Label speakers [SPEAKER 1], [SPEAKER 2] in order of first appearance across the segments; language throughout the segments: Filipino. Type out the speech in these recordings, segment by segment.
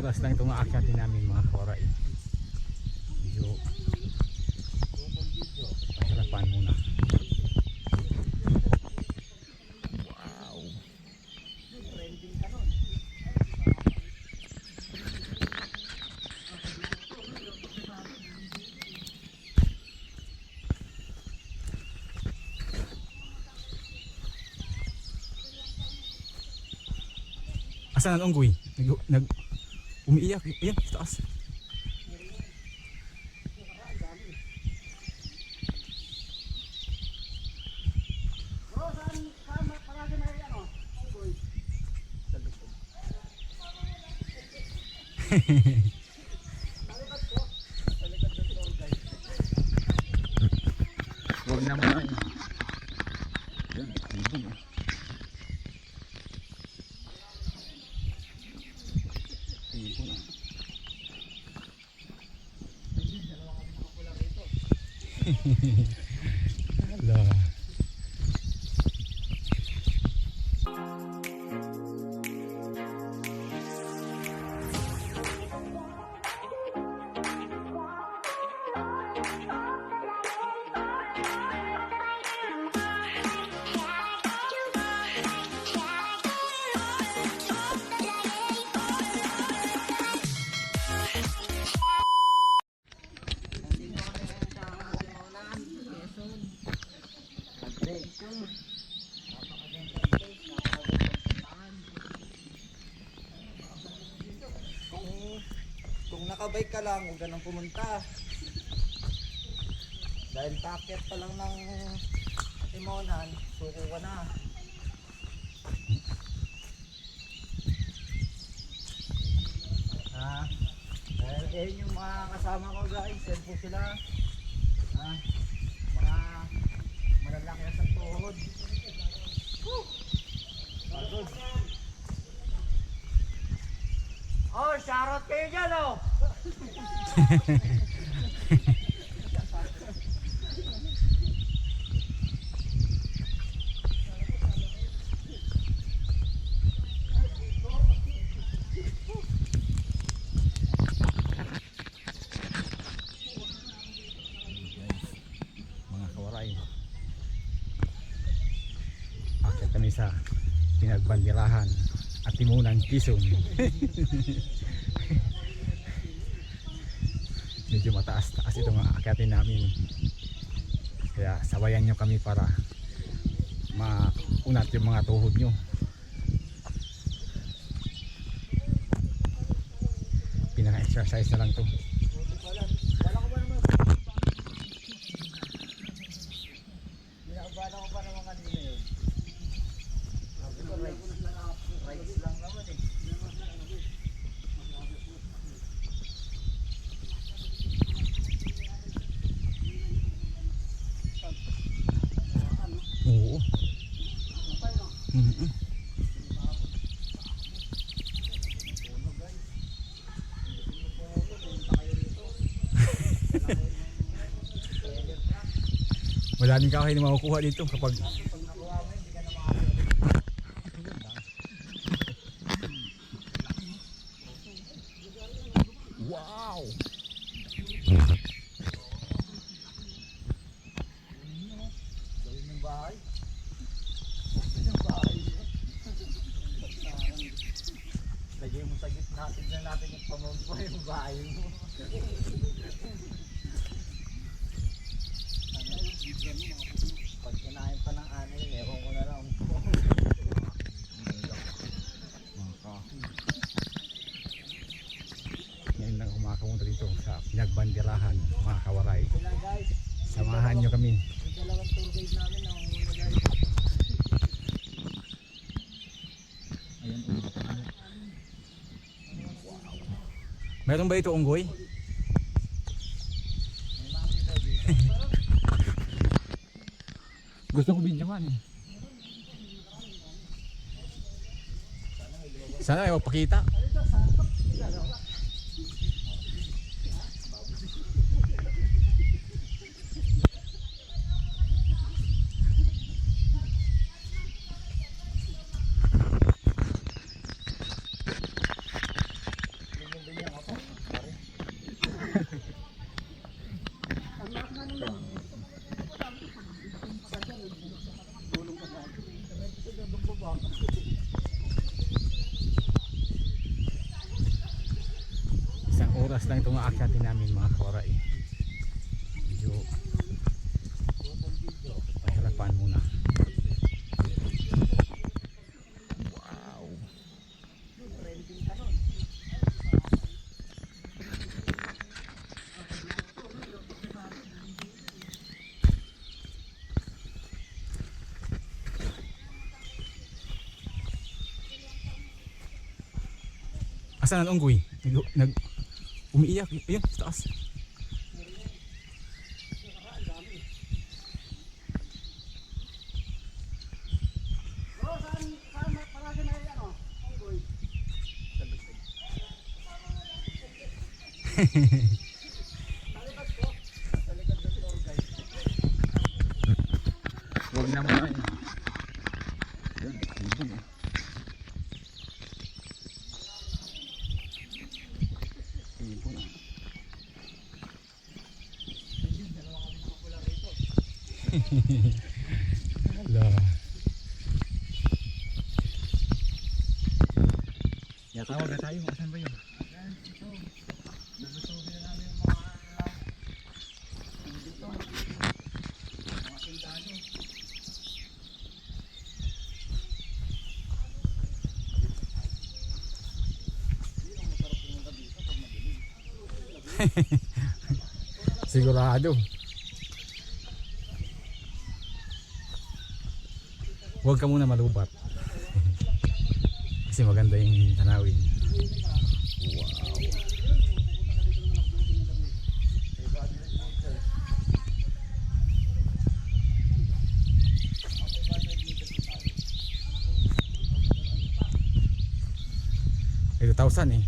[SPEAKER 1] oras lang itong aakyatin namin mga kawaray. Medyo pahirapan muna. Wow. Asan ang unggoy? Umiiyak. Ayan, sa taas. Huwag naman. Yan, ibon eh. Ibon eh. Hala.
[SPEAKER 2] Kung nakabike ka lang, huwag ka nang pumunta. Dahil packet pa lang ng Timonan, suko ka na. Dahil yung mga kasama ko guys, send po sila. Mga malalaki na sa tuhod. Pagod. Oh, shoutout kayo dyan oh!
[SPEAKER 1] Mga kawaray, akyat kami sa pinagbandirahan at Timunan, Quezon. Medyo mataas-taas itong aakyatin namin, kaya sabayan nyo kami para maunat yung mga tuhod nyo. Pinaka-exercise na lang to.
[SPEAKER 2] Bala ko pa naman kanina yun. Rides lang naman eh.
[SPEAKER 1] Oo. Maraming kahoy na makukuha dito kapag wow.
[SPEAKER 2] Gawin ng bahay. Ng bahay. Lagay mo sa gitna, tignan natin yung pamampo yung bahay mo. Pag kinain pa ng anay, ewan ko na lang.
[SPEAKER 1] Ngayon lang kumakapunta dito sa pinagbandirahan mga kawaray.
[SPEAKER 2] Sila guys,
[SPEAKER 1] Samahan nyo kami.
[SPEAKER 2] yung dalawang tour guide namin na umuna guys.
[SPEAKER 1] Ayan, meron ba ito unggoy? Gusto ko videohan eh. Sana ay magpakita. oras lang itong aakyatin namin mga kawaray. Medyo pahirapan muna. Wow. Asan ang unggoy? Umiiyak. Ayun, sa taas. Huwag naman. Yun, ibon eh. Ibon ah. Hala. Tawag na tayo. Asan ba yun?
[SPEAKER 2] Lulusobin na namin yung mga dito. Mga sundalo. Hindi lang masarap pumunta dito pag madilim.
[SPEAKER 1] Sigurado. Huwag ka muna malubat. Kasi maganda yung tanawin. Wow. Ay, 2,000 eh.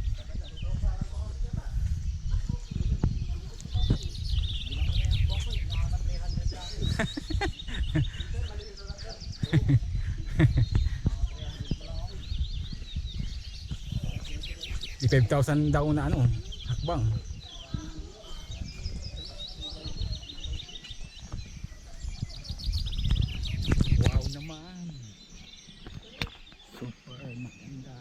[SPEAKER 1] Di 5,000 daw na ano, hakbang. Wow naman. Super maganda.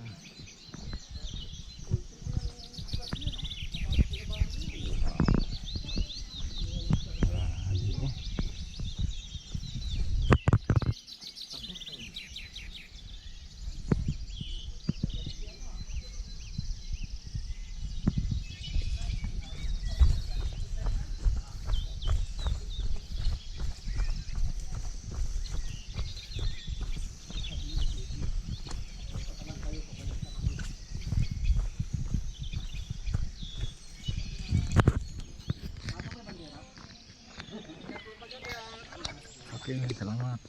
[SPEAKER 1] Grabe oh. Okay, salamat.